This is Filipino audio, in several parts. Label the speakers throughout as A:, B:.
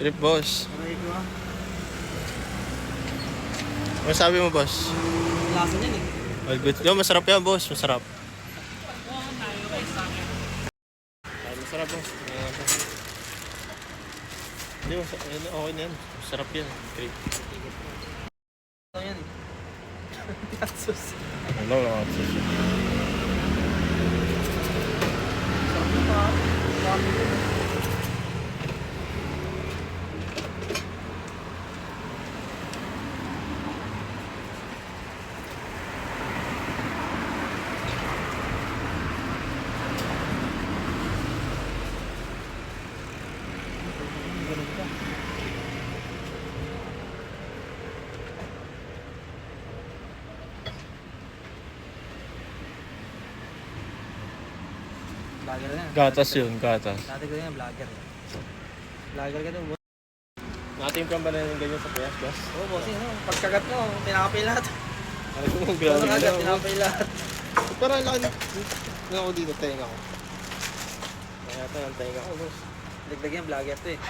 A: Trip, boss. Ano sabi mo, boss?
B: Lasa niyan
A: All good. Yo, masarap yan, boss. Masarap. Ay, masarap, boss. Hindi, okay na yan. Masarap yan. Trip.
B: Ito yan Tatsus.
A: Ano, tatsus.
B: Sarap na pa. Vlogger na.
A: Gatas yun, gatas.
B: Dati ko yan, vlogger. Vlogger ka doon.
A: Nakatim ka ba na yung ganyan sa piyas, boss?
B: Oo, bossing. Pagkagat mo, tinakapay lahat.
A: Ano kung grabe
B: Pagkagat,
A: na,
B: tinakapay lahat.
A: Pero laki na ako dito, tenga ko. Kaya ito ang tenga ko, boss.
B: Dagdag yan, vlogger to eh.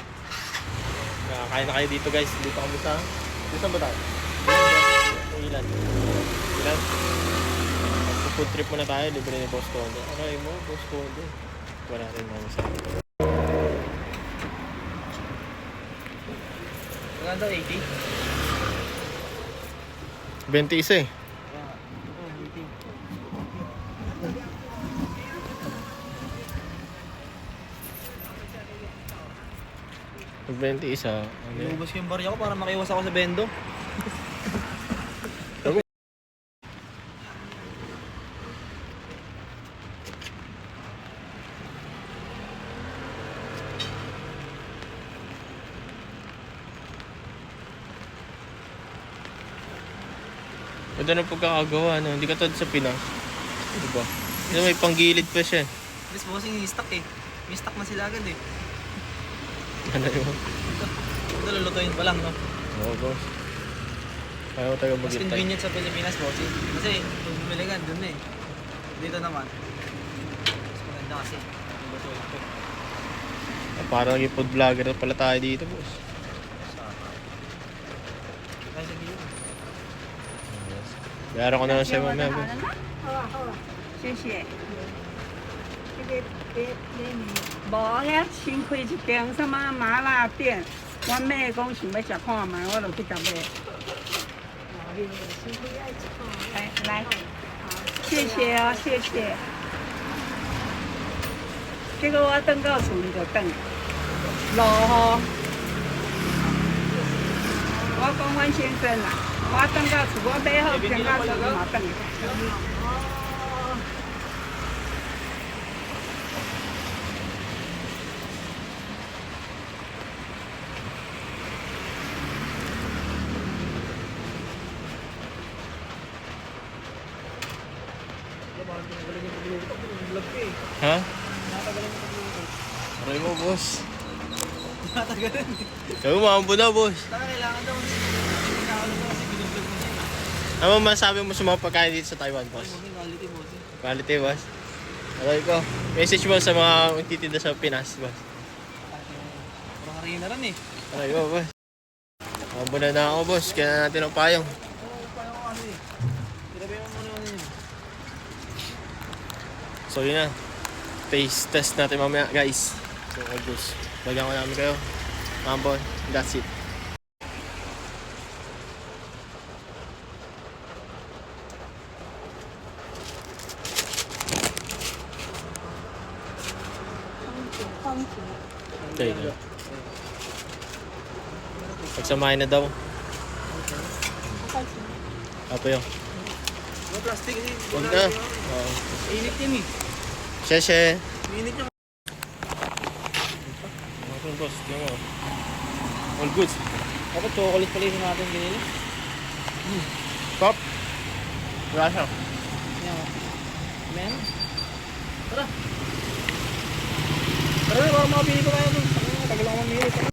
A: Kakain na kayo dito, guys. Dito kami sa... Dito ba tayo? Ilan? Ilan? Food trip muna tayo, libre ni Boss Kondo. Ano yun mo, Boss Kondo? Wala rin mga sa...
B: Magkano daw, 80?
A: 20 isa eh.
B: Oo, 80.
A: Pag 20 isa, ano yun?
B: Inubos ko yung barya ko para makiwas ako sa bendo.
A: Ganda ng pagkakagawa, no? Hindi ka tulad sa Pinas. Diba? Kasi may panggilid pa siya.
B: Mas bossing stock eh. May stock na sila agad eh.
A: Ano yun?
B: Ito lulutuin pa lang, no?
A: Oo, boss. Kaya ko tayo
B: Mas
A: maghintay.
B: convenient sa Pilipinas, bossing. Kasi kung bumili ka, dun eh. Dito naman. Mas maganda kasi. Lulutuin pa.
A: Parang naging food vlogger na pala tayo dito, boss.
B: Kaya sa gilid.
A: Bayaran ko na lang sa'yo mamaya, boss.
C: 谢谢。这个给你，无遐新开一间什么麻辣店，我妹讲想要食看卖，我就去甲买。来来，谢谢哦，谢谢。这个我等到厝里就等。路吼，我讲阮先生啦，我等到厝，我买好先到厝嘛等。
B: Parang tinagalan yung pagluluto. Vlog ka eh.
A: Ha?
B: Natagalan yung pagluluto.
A: Aray mo, boss.
B: Natagalan eh.
A: Sabi mo, maambo na, boss.
B: Taka kailangan daw. Kailangan daw kasi binublog mo siya.
A: Ano masabi mo sa mga pagkain dito sa Taiwan, boss?
B: Bossing, quality bossing.
A: Quality, boss. Aray ko. Message mo sa mga nagtitinda sa Pinas, boss.
B: Parang harina rin eh.
A: Aray mo, boss. Maambo na ako, boss. Kaya natin ang payong.
B: Oo, paano ko kasi eh. Tirabi mo muna yun.
A: So, yun na. Taste test natin mamaya, guys. So, all juice. Bagyan ko namin kayo. Maambon. That's it. Okay. Pagsamahin na daw. Apa yun?
B: Yung plastic kasi.
A: Huwag na. Oo.
B: Init yun eh.
A: Sheshe.
B: Init yung.
A: Okay, boss. Tingnan mo. All goods.
B: Dapat chocolate pala yung natin binili.
A: Pop. Wala siya.
B: Yan. Men. Tara. Tara na, baka makapili ko kayo dun. Tagal ako mamili.